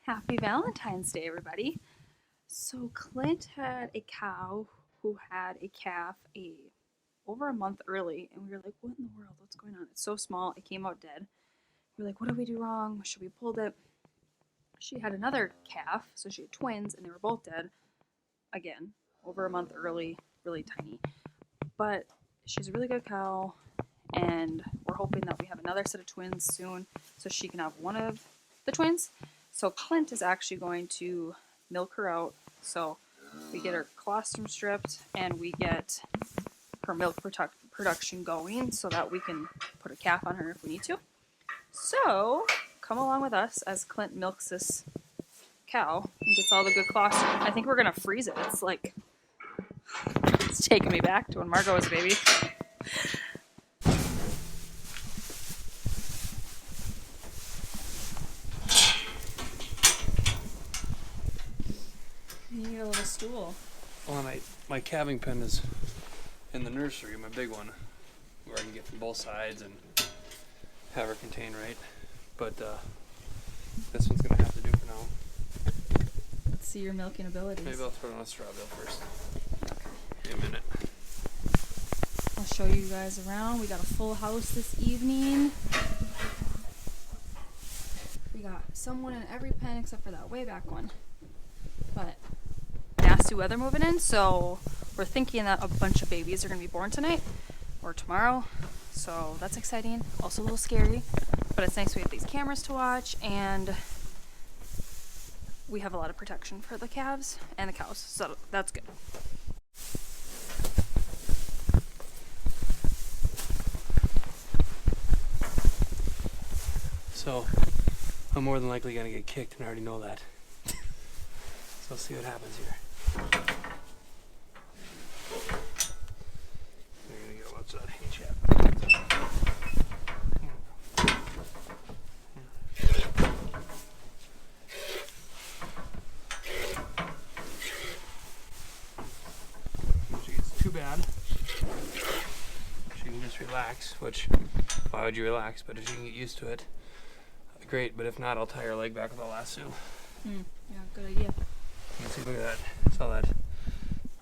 Happy Valentine's Day, everybody. So Clint had a cow who had a calf over a month early, and we were like, what in the world? What's going on? It's so small. It came out dead. We were like, what did we do wrong? Should we pull it? She had another calf, so she had twins, and they were both dead. Again, over a month early, really tiny. But she's a really good cow, and we're hoping that we have another set of twins soon, so she can have one of the twins. So Clint is actually going to milk her out. So we get her colostrum stripped and we get her milk production going so that we can put a calf on her if we need to. So come along with us as Clint milks this cow and gets all the good colostrum. I think we're going to freeze it. It's taking me back to when Margot was a baby. You need a little stool. Well, my calving pen is in the nursery, my big one, where I can get from both sides and have her contained right. But this one's going to have to do for now. Let's see your milking abilities. Maybe I'll throw it on a straw bale first. Okay. Give me a minute. I'll show you guys around. We got a full house this evening. We got someone in every pen except for that way back one. But nasty weather moving in, so we're thinking that a bunch of babies are going to be born tonight or tomorrow. So that's exciting. Also a little scary, but it's nice we have these cameras to watch, and we have a lot of protection for the calves and the cows, so that's good. So I'm more than likely going to get kicked, and I already know that. So let's see what happens here. We're going to go outside. Hey, chap. If she gets too bad, she can just relax, which, why would you relax? But if you can get used to it, great. But if not, I'll tie her leg back with a lasso. Yeah, good idea. Let's see, look at that. It's all that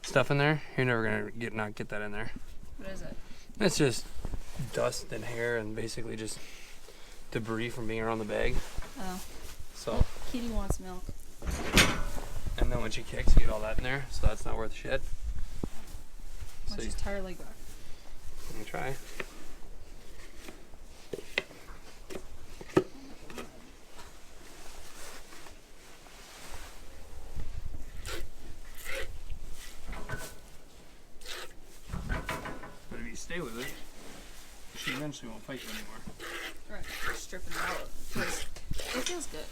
stuff in there. You're never gonna not get that in there. What is it? It's just dust and hair and basically just debris from being around the bag. Oh. So. Kitty wants milk. And then when she kicks, you get all that in there. So that's not worth shit. Why don't you tie her leg back? Let me try. Stay with it. She eventually won't fight you anymore. Right, you're stripping it out. It feels good.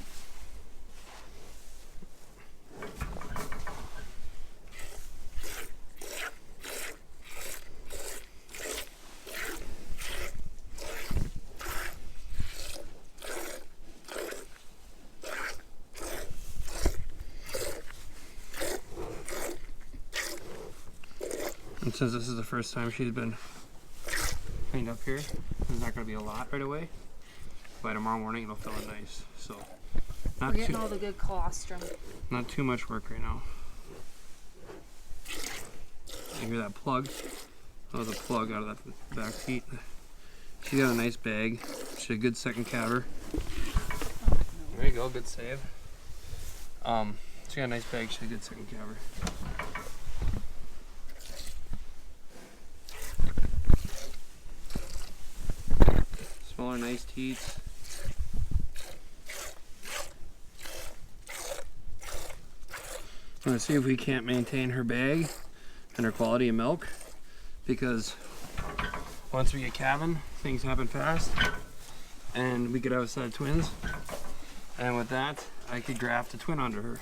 And since this is the first time she's been cleaned up here, there's not going to be a lot right away. By tomorrow morning it'll feel nice. So we're getting all the good colostrum. Not too much work right now. You hear that plug? That was a plug out of that back seat. She got a nice bag. She had a good second caver. Oh, no. There you go, good save. She got a nice bag. She had a good second caver. Smaller, nice teats. I'm going to see if we can't maintain her bag and her quality of milk, because once we get calving, things happen fast, and we could have a set of twins, and with that I could graft a twin onto her,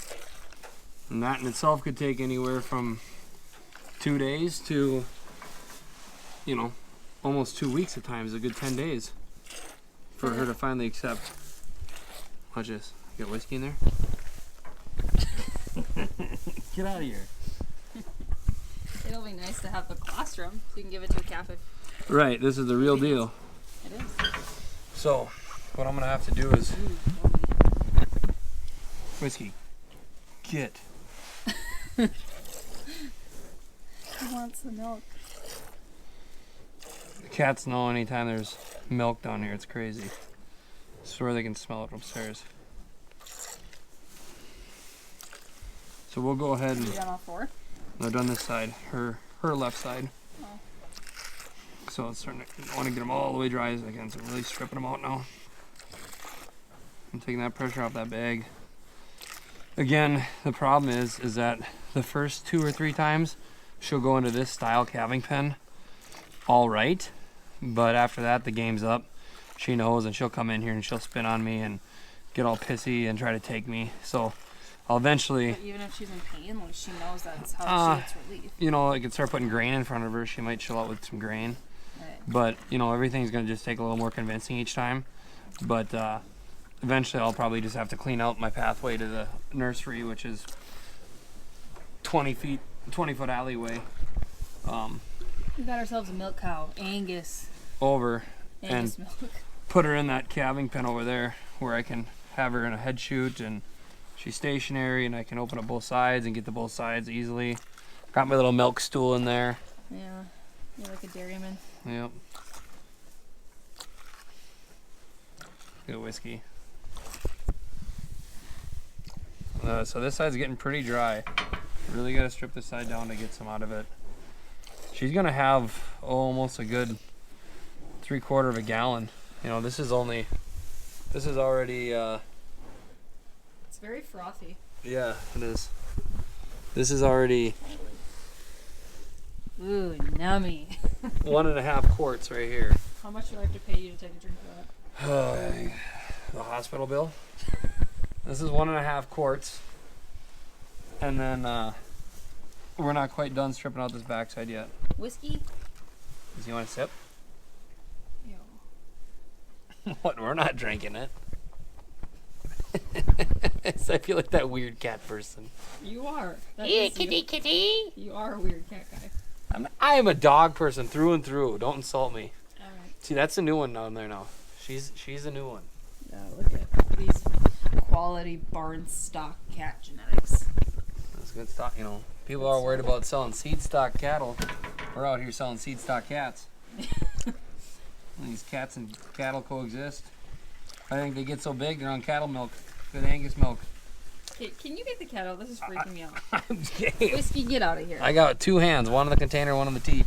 and that in itself could take anywhere from 2 days to, you know, almost 2 weeks at times, a good 10 days for her to finally accept. Watch this. You got whiskey in there? Get out of here. It'll be nice to have the colostrum so you can give it to a calf if... Right, this is the real deal. It is. So, what I'm going to have to do is Whiskey, get. He wants the milk. The cats know anytime there's milk down here. It's crazy. I swear they can smell it upstairs. So we'll go ahead and... You done all 4? I've done this side, her left side. Oh. So it's starting to, I want to get them all the way dry as I can, so I'm really stripping them out now. I'm taking that pressure off that bag. Again, the problem is that the first 2 or 3 times she'll go into this style calving pen all right, but after that the game's up. She knows, and she'll come in here and she'll spin on me and get all pissy and try to take me. So I'll eventually... But even if she's in pain, like, she knows that's how she gets relief. You know, I could start putting grain in front of her. She might chill out with some grain. Right. But, you know, everything's going to just take a little more convincing each time. But eventually I'll probably just have to clean out my pathway to the nursery, which is 20-foot alleyway. We got ourselves a milk cow, Angus. Over. Angus And milk. put her in that calving pen over there where I can have her in a head chute and she's stationary and I can open up both sides and get to both sides easily. Got my little milk stool in there. Yeah, you're like a dairyman. Yep. Good whiskey. So this side's getting pretty dry. Really got to strip this side down to get some out of it. She's gonna have almost a good 3/4 of a gallon. You know, this is already. It's very frothy. Yeah, it is. This is already Ooh, nummy. 1.5 quarts right here. How much do I have to pay you to take a drink of that? The hospital bill. This is 1.5 quarts, and then we're not quite done stripping out this backside yet. Whiskey? Does you want a sip? Yo. What? We're not drinking it. I feel like that weird cat person. You are. Hey, kitty, kitty. You are a weird cat guy. I am a dog person through and through. Don't insult me. All right. See, that's a new one down there now. She's a new one. Yeah, look at these quality barn stock cat genetics. That's good stock. You know, people are worried about selling seed stock cattle. We're out here selling seed stock cats. These cats and cattle coexist. I think they get so big they're on cattle milk. Good Angus milk. Okay, can you get the cat out? This is freaking me out. Okay. Whiskey, get out of here. I got 2 hands, one on the container, one on the teat.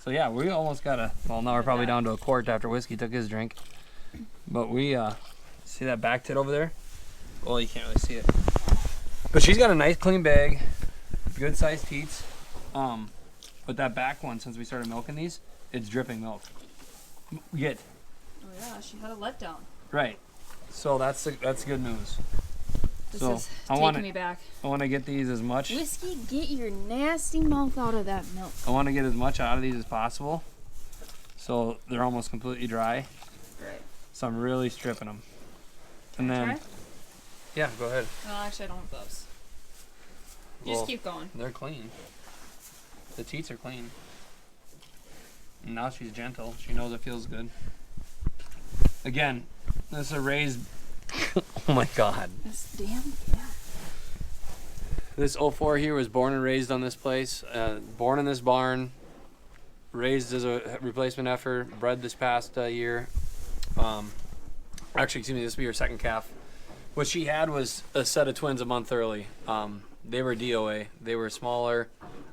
So yeah, we almost got a, well now we're probably down to a quart after Whiskey took his drink. But we, see that back tit over there? Well, you can't really see it. But she's got a nice clean bag, good sized teats. But that back one, since we started milking these, it's dripping milk. Get. Oh yeah, she had a letdown. Right. So that's good news. This So, is I taking wanna- me back. I want to get these as much. Whiskey, get your nasty mouth out of that milk. I want to get as much out of these as possible. So they're almost completely dry. Right. So I'm really stripping them. And Can I then, try? yeah, go ahead. No, actually, I don't have gloves. You Well, just keep going. They're clean. The teats are clean. And now she's gentle. She knows it feels good. Again, this is a raised. Oh my God. This damn cat. This 04 here was born and raised on this place. Born in this barn. Raised as a replacement heifer. Bred this past year. Actually, excuse me, this will be her second calf. What she had was a set of twins a month early. They were DOA. They were smaller.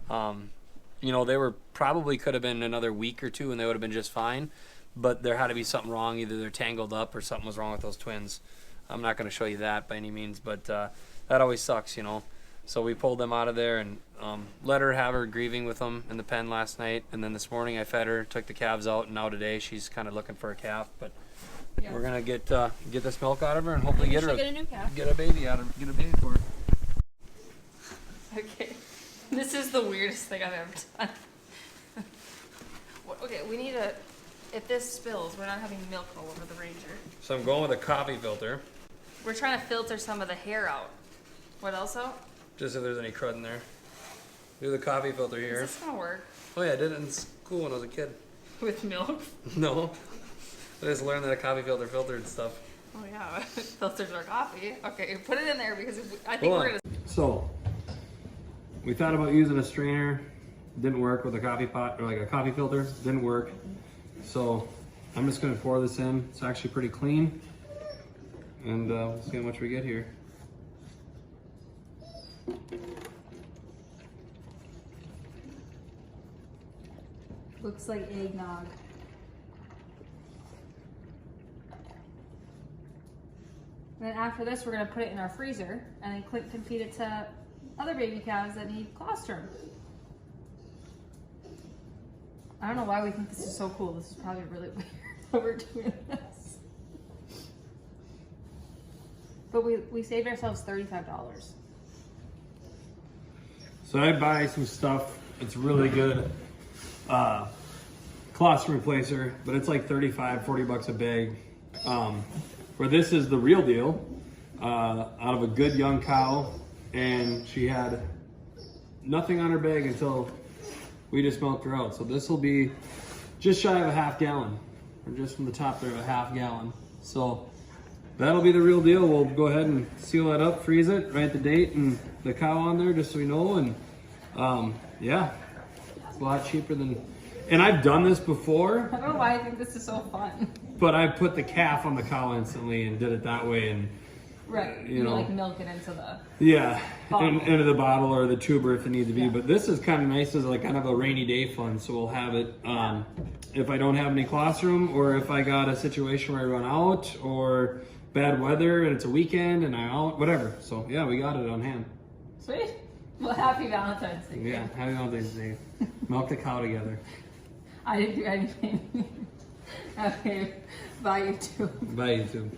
You know, they were probably could have been another week or 2 and they would have been just fine. But there had to be something wrong. Either they're tangled up or something was wrong with those twins. I'm not going to show you that by any means, but that always sucks, you know. So we pulled them out of there and let her have her grieving with them in the pen last night. And then this morning I fed her, took the calves out, and now today she's kind of looking for a calf. But Yeah. we're gonna get this milk out of her and hopefully get Get a new cat. get a baby out of get a baby for her. Okay. This is the weirdest thing I've ever done. Okay, we need a. If this spills, we're not having milk all over the Ranger. So I'm going with a coffee filter, We're trying to filter some of the hair out. What else out? just if there's any crud in there. Do the coffee filter Is here. this gonna work? Oh yeah, I did it in school when I was a kid. With milk? No, I just learned that a coffee filter filtered stuff. Oh yeah, filters our coffee. Okay, put it in there because I think Hold we're on. gonna. So, we thought about using a strainer. Didn't work with a coffee pot or like a coffee filter. Didn't work. So, I'm just gonna pour this in. It's actually pretty clean. And we'll see how much we get here. Looks like eggnog. And then after this, we're gonna put it in our freezer, and then Clint can feed it to other baby calves that need colostrum. I don't know why we think this is so cool. This is probably really weird that we're doing this. But we saved ourselves $35. So I buy some stuff. It's really good. Colostrum replacer, but it's like 35, 40 bucks a bag. Where this is the real deal, out of a good young cow, and she had nothing on her bag until we just milked her out. So this will be just shy of a half gallon, or just from the top there, a half gallon. So that'll be the real deal. We'll go ahead and seal that up, freeze it, write the date and the cow on there just so we know. And yeah, it's a lot cheaper than, and I've done this before. I don't know why I think this is so fun. But I put the calf on the cow instantly and did it that way, and Right, you know, like milk it into the into the bottle or the tuber if it needs to be. Yeah. But this is kind of nice as like kind of a rainy day fun, so we'll have it if I don't have any colostrum, or if I got a situation where I run out, or bad weather and it's a weekend and I'm out, whatever. So yeah, we got it on hand. Sweet. Well, happy Valentine's Day. Yeah, happy Valentine's Day. Milk the cow together. I didn't do anything. Okay, bye YouTube. Bye YouTube.